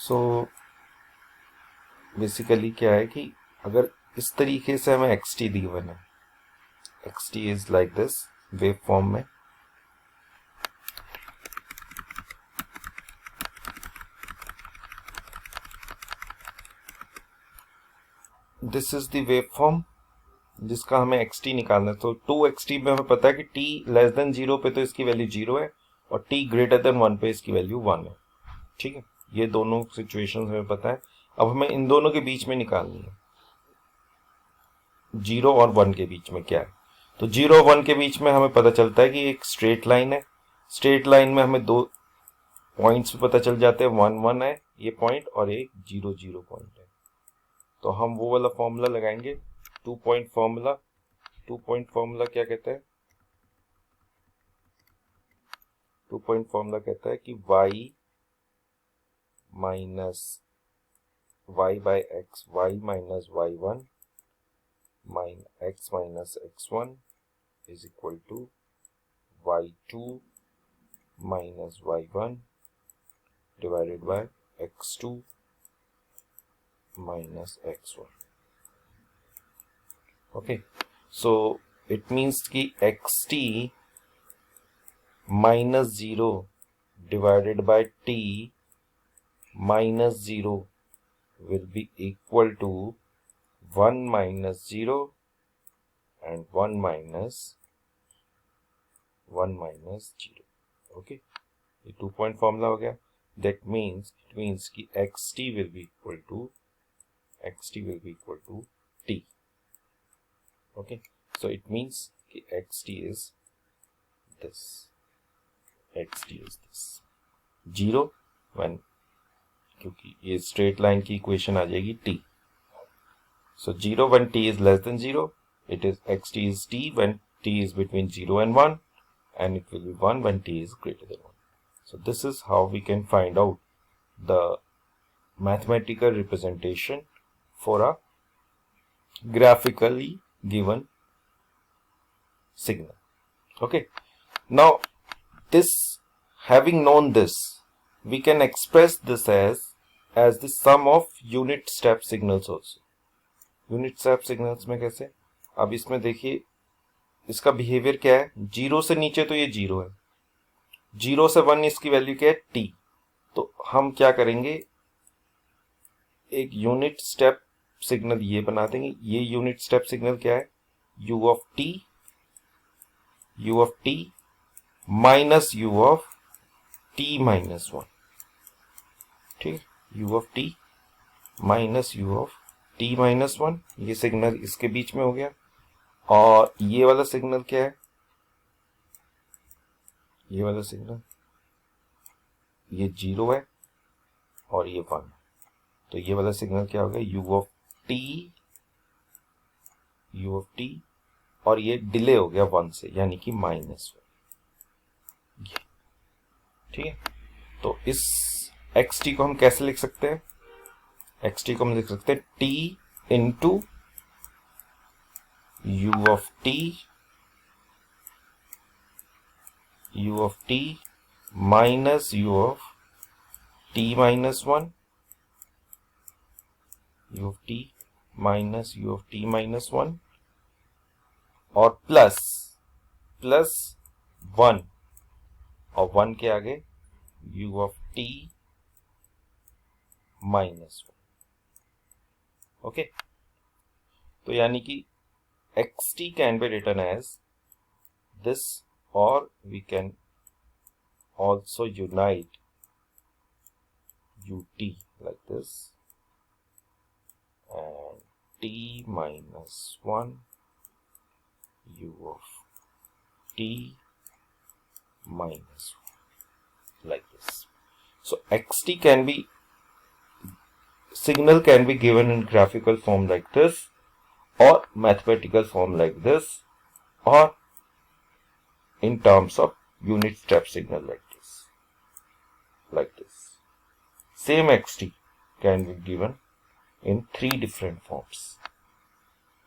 So basically क्या है कि अगर इस तरीके से हमें xt गिवन है, xt is like this wave form में, this is the wave form जिसका हमें xt निकालना है। तो 2xt में हमें पता है कि t लेस देन 0 पे तो इसकी वैल्यू 0 है और t ग्रेटर देन 1 पे इसकी वैल्यू 1 है। ठीक है, ये दोनों सिचुएशंस हमें पता है। अब हमें इन दोनों के बीच में निकालनी है, 0 और 1 के बीच में क्या है। तो 0 और 1 के बीच में हमें पता चलता है कि एक स्ट्रेट लाइन है। स्ट्रेट लाइन में हमें दो पॉइंट्स पता चल जाते हैं, 1 1 है ये पॉइंट और एक 0 0 पॉइंट है। तो हम वो वाला फॉर्मूला लगाएंगे, 2 पॉइंट फॉर्मूला। 2 पॉइंट फॉर्मूला क्या कहता है? 2 पॉइंट फॉर्मूला कहता है कि y minus y by x, y minus y1 x minus x1 is equal to y2 minus y1 divided by x2 minus x1। Okay, so it means कि xt minus 0 divided by t minus 0 will be equal to 1 minus 0 and 1 minus 0. Okay, ये 2 point formula हो गया। That means it means कि xt will be equal to t. Okay, so it means कि xt is this. 0 when, क्योंकि ये straight line की equation आ जाएगी t. So 0 when t is less than 0, it is xt is t when t is between 0 and 1, and it will be 1 when t is greater than 1. So this is how we can find out the mathematical representation for a graphically given signal. Okay, now this, having known this, we can express this as the sum of unit step signals also. Unit step signals में कैसे? अब इसमें देखिए इसका behaviour क्या है। 0 से नीचे तो ये 0 है, 0 से 1 इसकी वैल्यू क्या है? t। तो हम क्या करेंगे, एक यूनिट स्टेप सिग्नल ये बना देंगे। ये यूनिट स्टेप सिग्नल क्या है? u of t minus u of t minus 1। ठीक है, u of t minus u of t minus 1, ये सिग्नल इसके बीच में हो गया। और ये वाला सिग्नल क्या है? ये वाला सिग्नल, ये 0 है और ये 1। तो ये वाला सिग्नल क्या होगा? u ऑफ t और ये डिले हो गया 1 से, यानी कि माइनस 1। ठीक है, तो इस xt को हम कैसे लिख सकते हैं? xt को हम लिख सकते हैं t into u of t minus u of t minus 1, u of t minus u of t minus 1 और प्लस 1 और 1 के आगे u of t minus 1। Okay, तो यानी कि xt can be written as this, और we can also unite ut like this and t minus 1 u of t minus 1 like this. So xt can be, signal can be given in graphical form like this or mathematical form like this, or in terms of unit step signal like this. Same xt can be given in 3 different forms.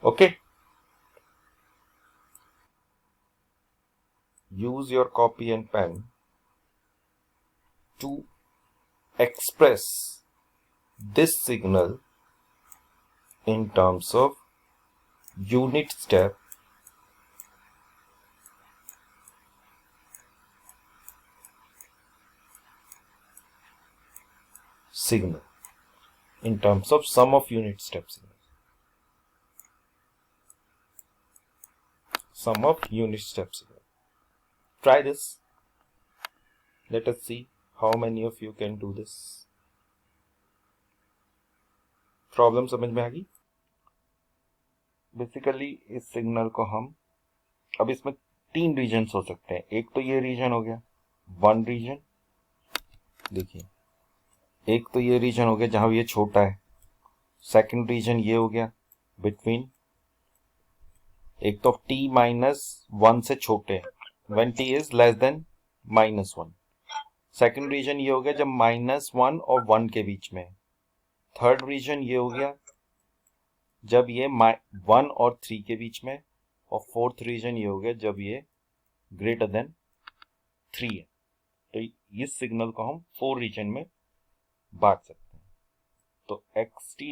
Okay, use your copy and pen to express this signal in terms of unit step signal, in terms of sum of unit step signals. Sum of unit step signal. Try this. Let us see how many of you can do this. Problem समझ में आ गई? Basically इस signal को हम, अब इसमें 3 regions हो सकते हैं. एक तो ये रीजन हो गया, वन रीजन. देखिए, एक तो ये रीजन हो गया जहां ये छोटा है. सेकंड रीजन ये हो गया बिटवीन, एक तो t-1 से छोटे, when t is less than -1. Second reason ये हो गया जब -1 और 1 के बीच में. थर्ड रीजन ये हो गया जब ये 1 और 3 के बीच में. और फोर्थ रीजन ये हो गया जब ये ग्रेटर देन 3 है. तो इस सिग्नल को हम 4 रीजन में बांट सकते हैं. तो xt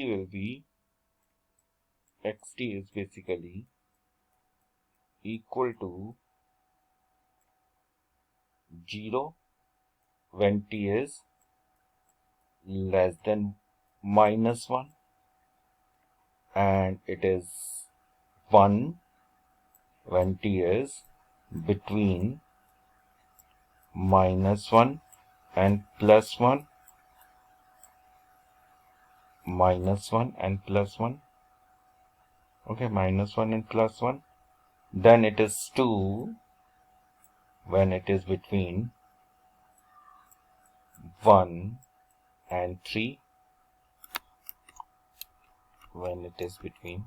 is basically equal to 0 when t is less than -1, and it is 1 when t is between -1 and +1, -1 and +1. Okay, -1 and +1. Then it is 2 when it is between 1 and 3, when it is between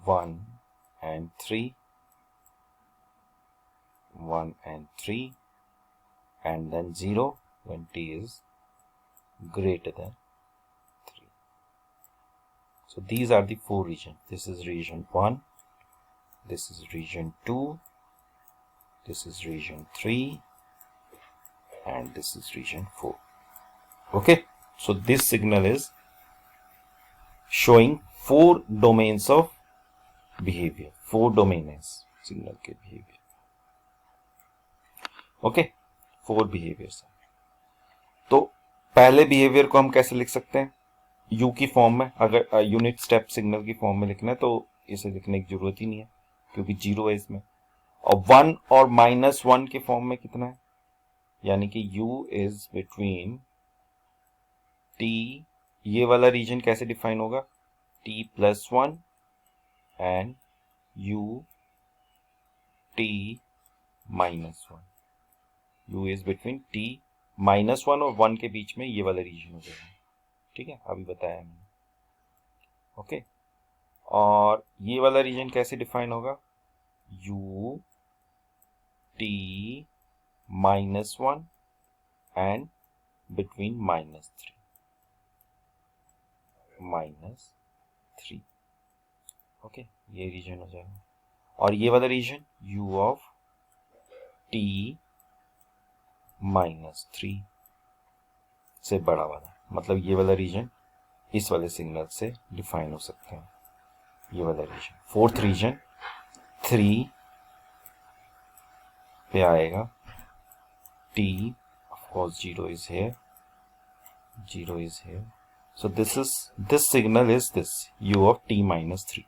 1 and 3, 1 and 3, and then 0 when t is greater than 3. So these are the 4 regions. This is region 1, this is region 2, this is region 3, and this is region 4. Okay, so this signal is showing 4 domains of behavior. 4 domains signal के behavior. Okay, 4 behaviors. तो पहले behavior को हम कैसे लिख सकते हैं? U की फॉर्म में. अगर यूनिट स्टेप सिग्नल की फॉर्म में लिखना है तो इसे लिखने की जरूरत ही नहीं है क्योंकि 0 है इसमें. और 1 और -1 के फॉर्म में कितना है, यानी कि u इज बिटवीन t, ये वाला रीजन कैसे डिफाइन होगा, t+1 and u t-1. u is between t-1 और 1 के बीच में ये वाला रीजन हो जाएगा. ठीक है, अभी बताया मैंने. ओके, और ये वाला रीजन कैसे डिफाइन होगा, u t-1 and between -3. Okay, ये रीजन हो जाएगा. और ये वाला रीजन u ऑफ t-3 से बड़ा वाला, मतलब ये वाला रीजन इस वाले सिग्नल से डिफाइन हो सकते हैं. ये वाला रीजन, फोर्थ रीजन 3 पे आएगा. t, of course 0 is here, 0 is here. So this signal is this u of t-3,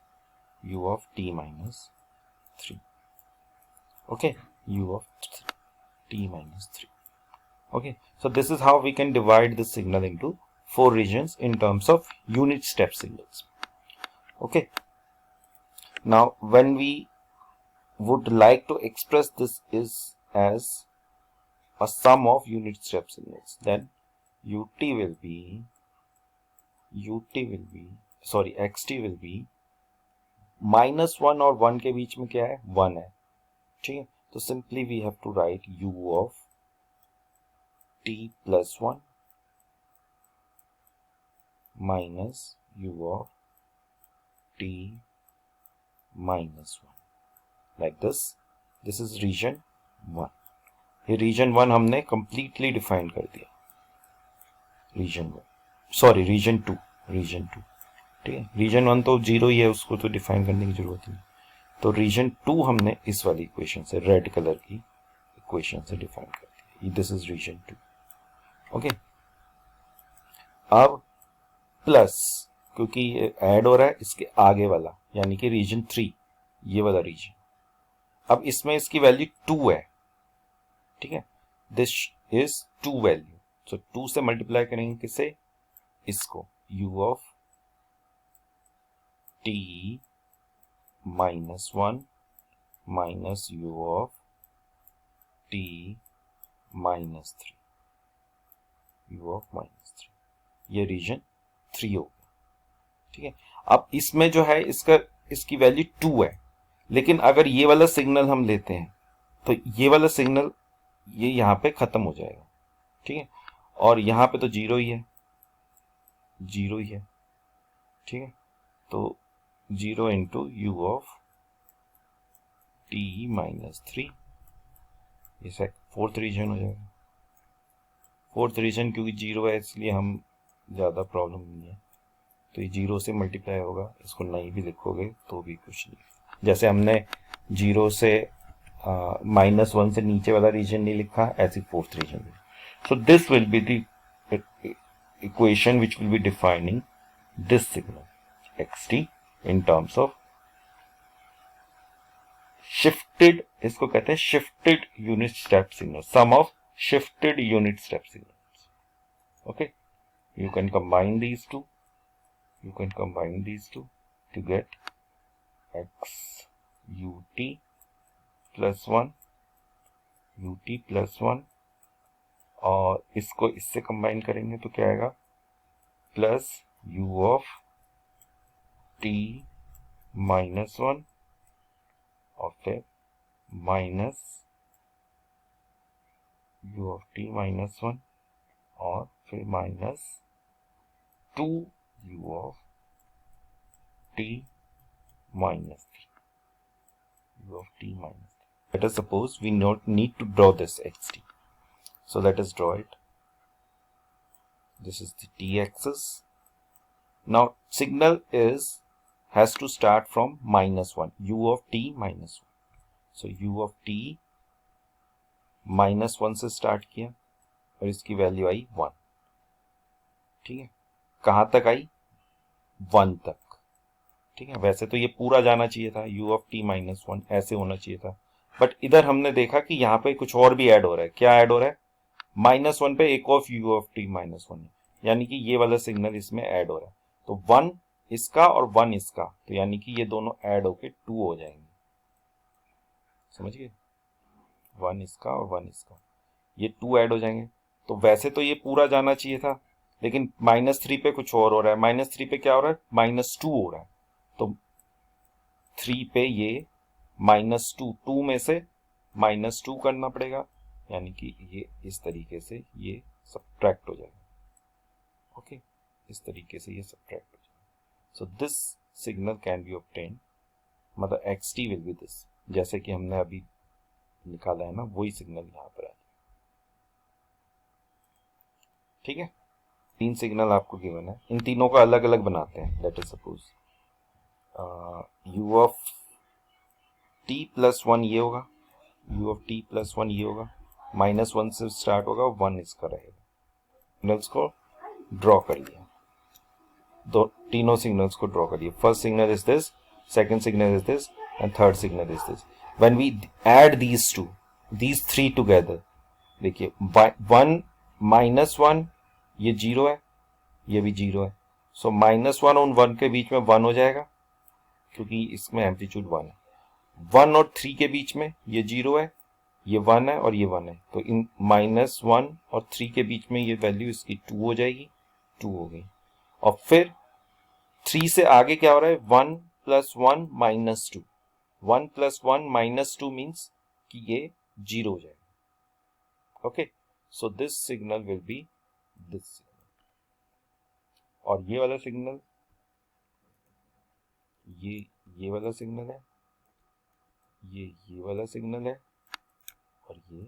u of t-3. Okay, u of t-3. Okay, so this is how we can divide this signal into 4 regions in terms of unit step signals. Okay, now when we would like to express this is as a sum of unit step signals, then xt will be -1 और 1 के बीच में क्या है, 1 है. ठीक है, तो simply we have to write u of t+1 minus u of t-1 like this. This is region 1. ये region 1 हमने completely define कर दिया. रीजन 1, सॉरी रीजन 2, ठीक है। रीजन 1 तो 0 ही है, उसको तो डिफाइन करने की जरूरत नहीं। तो रीजन 2 हमने इस वाली इक्वेशन से, रेड कलर की इक्वेशन से डिफाइन कर दिया। This is reason 2। ओके, अब प्लस, क्योंकि ये ऐड हो रहा है इसके आगे वाला, यानी कि रीजन 3, ये वाला रीजन। अब इसमें इसकी वैल्यू 2 है, ठीक है। दिस इज 2 वैल्यू, सो 2 से मल्टीप्लाई करेंगे किसे, इसको, u of t -1 minus u of t -3, u of -3, ये रीजन 3 हो गया, ठीक है। अब इसमें जो है इसकी वैल्यू 2 है, लेकिन अगर ये वाला सिग्नल हम लेते हैं तो ये वाला सिग्नल ये यहां पे खत्म हो जाएगा, ठीक है। और यहां पे तो 0 ही है, 0 ही है, ठीक है। तो 0 इंटू यू ऑफ t -3, ये फोर्थ रीजन हो जाएगा। फोर्थ रीजन क्योंकि 0 है इसलिए हम ज़्यादा प्रॉब्लम नहीं है, तो ये 0 से मल्टीप्लाई होगा, इसको नहीं भी लिखोगे तो भी कुछ नहीं। जैसे हमने 0 से -1 से नीचे वाला रीजन नहीं लिखा, ऐसी fourth reason. So this will be the equation which will be defining this signal xt in terms of shifted, इसको कहते हैं shifted unit step signal, sum of shifted unit step signals. Okay, you can combine these two, to get x ut plus 1, और इसको इससे combine करेंगे तो क्या आएगा, प्लस u ऑफ t -1 और फिर माइनस u ऑफ t -1 और फिर minus 2 u of t -3, u of t -3. Let us suppose we need to draw this xt. So let us draw it. This is the t-axis. Now signal has to start from -1, u of t -1. So u of t -1 से start किया और इसकी value आई 1, ठीक है। कहां तक आई, 1 तक, ठीक है। वैसे तो ये पूरा जाना चाहिए था, u of t -1 ऐसे होना चाहिए था, बट इधर हमने देखा कि यहाँ पे कुछ और भी ऐड हो रहा है। क्या ऐड हो रहा है, -1 पे एक ऑफ u of t -1 है, यानी कि ये वाला सिग्नल इसमें ऐड हो रहा है। तो 1 इसका और 1 इसका, तो यानी कि ये दोनों ऐड होके 2 हो जाएंगे, समझ गए, 1 इसका और 1 इसका, ये 2 ऐड हो जाएंगे। तो वैसे तो ये पूरा जाना चाहिए था, लेकिन -3 पे कुछ और हो रहा है। -3 पे क्या हो रहा है, -2 हो रहा है। तो 3 पे ये -2 में से -2 करना पड़ेगा, यानी कि ये इस तरीके से ये सब्ट्रैक्ट हो जाएगा। ओके, इस तरीके से ये सब्ट्रैक्ट हो जाएगा। So this signal can be obtained, मतलब xt विल बी दिस, जैसे कि हमने अभी निकाला है ना, वही सिग्नल यहाँ पर है, ठीक है। 3 सिग्नल आपको गिवन है, इन तीनों का अलग अलग बनाते हैं। Let us suppose u of t +1 ये होगा, u ऑफ t +1 ये होगा, -1 से स्टार्ट होगा, 1 इसका रहेगा। सिग्नल्स को ड्रॉ कर लिया, दो तीनों सिग्नल्स को ड्रॉ करिए। First signal is this, second signal is this and third signal is this. When we add these three together, देखिए 1 -1 ये 0 है, ये भी 0 है। सो -1 और 1 के बीच में 1 हो जाएगा, क्योंकि इसमें एम्पलीट्यूड 1 है। 1 और 3 के बीच में ये 0 है, ये 1 है और ये 1 है। तो इन -1 और 3 के बीच में ये वैल्यू इसकी 2 हो जाएगी, 2 हो गई। और फिर 3 से आगे क्या हो रहा है, 1 + 1 -2, 1 + 1 -2 मीन्स कि ये 0 हो जाएगा। Okay, so this signal will be this signal, और ये वाला सिग्नल ये वाला सिग्नल है, ये वाला सिग्नल है, और ये